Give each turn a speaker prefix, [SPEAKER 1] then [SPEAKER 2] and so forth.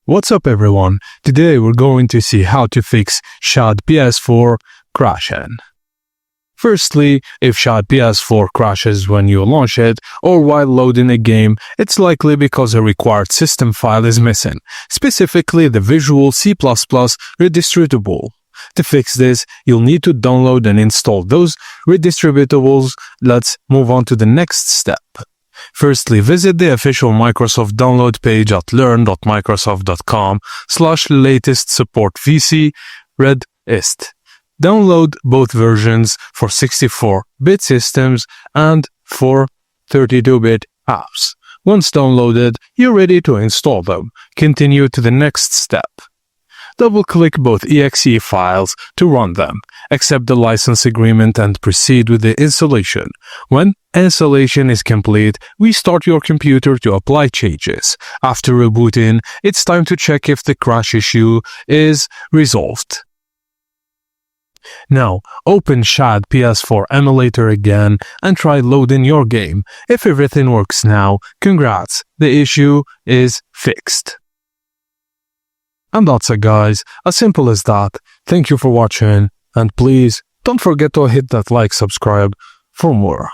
[SPEAKER 1] What's up everyone? Today we're going to see how to fix ShadPS4 crashing. Firstly, if ShadPS4 crashes when you launch it or while loading a game, it's likely because a required system file is missing, specifically the Visual C++ redistributable. To fix this, you'll need to download and install those redistributables. Let's move on to the next step. Firstly, visit the official Microsoft download page at learn.microsoft.com/latest-support-vc-redist. Download both versions for 64-bit systems and for 32-bit apps. Once downloaded, you're ready to install them. Continue to the next step. Double-click both exe files to run them. Accept the license agreement and proceed with the installation. When installation is complete, restart your computer to apply changes. After rebooting, it's time to check if the crash issue is resolved. Now, open ShadPS4 emulator again and try loading your game. If everything works now, congrats, the issue is fixed. And that's it guys, as simple as that. Thank you for watching, and please don't forget to hit that like, subscribe for more.